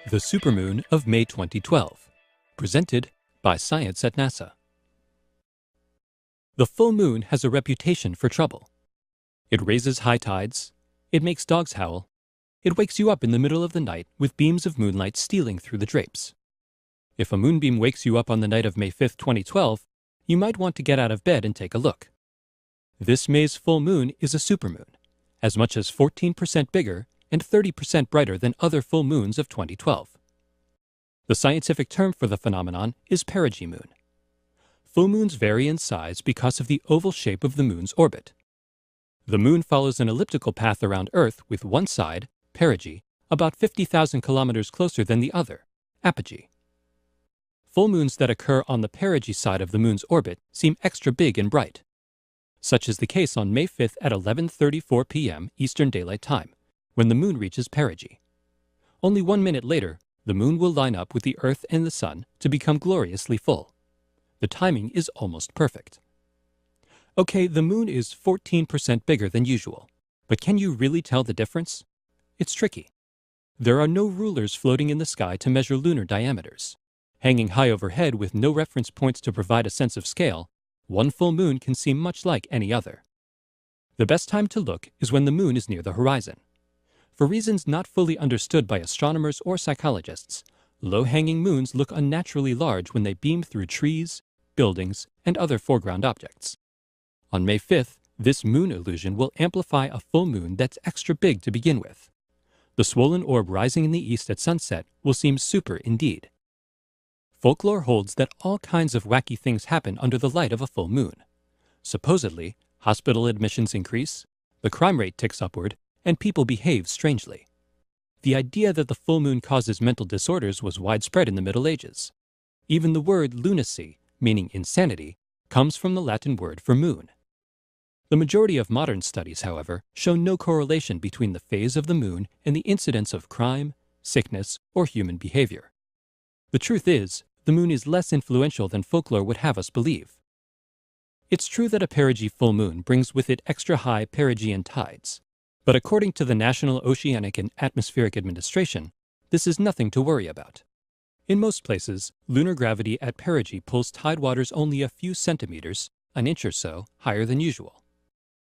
The Supermoon of May 2012, presented by Science at NASA. The full moon has a reputation for trouble. It raises high tides, it makes dogs howl, it wakes you up in the middle of the night with beams of moonlight stealing through the drapes. If a moonbeam wakes you up on the night of May 5, 2012, you might want to get out of bed and take a look. This May's full moon is a supermoon, as much as 14% bigger and 30% brighter than other full moons of 2012. The scientific term for the phenomenon is perigee moon. Full moons vary in size because of the oval shape of the moon's orbit. The moon follows an elliptical path around Earth with one side, perigee, about 50,000 kilometers closer than the other, apogee. Full moons that occur on the perigee side of the moon's orbit seem extra big and bright. Such is the case on May 5th at 11:34 p.m. Eastern Daylight Time, when the moon reaches perigee. Only 1 minute later, the moon will line up with the Earth and the Sun to become gloriously full. The timing is almost perfect. Okay, the moon is 14% bigger than usual, but can you really tell the difference? It's tricky. There are no rulers floating in the sky to measure lunar diameters. Hanging high overhead with no reference points to provide a sense of scale, one full moon can seem much like any other. The best time to look is when the moon is near the horizon. For reasons not fully understood by astronomers or psychologists, low-hanging moons look unnaturally large when they beam through trees, buildings, and other foreground objects. On May 5th, this moon illusion will amplify a full moon that's extra big to begin with. The swollen orb rising in the east at sunset will seem super indeed. Folklore holds that all kinds of wacky things happen under the light of a full moon. Supposedly, hospital admissions increase, the crime rate ticks upward, and people behave strangely. The idea that the full moon causes mental disorders was widespread in the Middle Ages. Even the word lunacy, meaning insanity, comes from the Latin word for moon. The majority of modern studies, however, show no correlation between the phase of the moon and the incidence of crime, sickness, or human behavior. The truth is, the moon is less influential than folklore would have us believe. It's true that a perigee full moon brings with it extra high perigean tides, but according to the National Oceanic and Atmospheric Administration, this is nothing to worry about. In most places, lunar gravity at perigee pulls tidewaters only a few centimeters, an inch or so, higher than usual.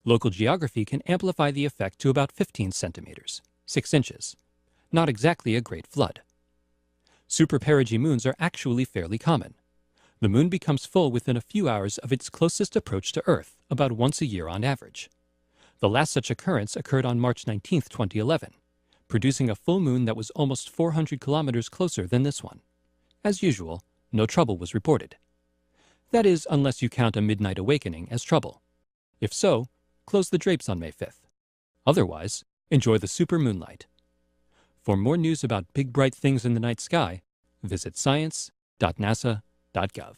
Local geography can amplify the effect to about 15 centimeters, 6 inches. Not exactly a great flood. Super perigee moons are actually fairly common. The moon becomes full within a few hours of its closest approach to Earth, about once a year on average. The last such occurrence occurred on March 19, 2011, producing a full moon that was almost 400 kilometers closer than this one. As usual, no trouble was reported. That is, unless you count a midnight awakening as trouble. If so, close the drapes on May 5th. Otherwise, enjoy the super moonlight. For more news about big bright things in the night sky, visit science.nasa.gov.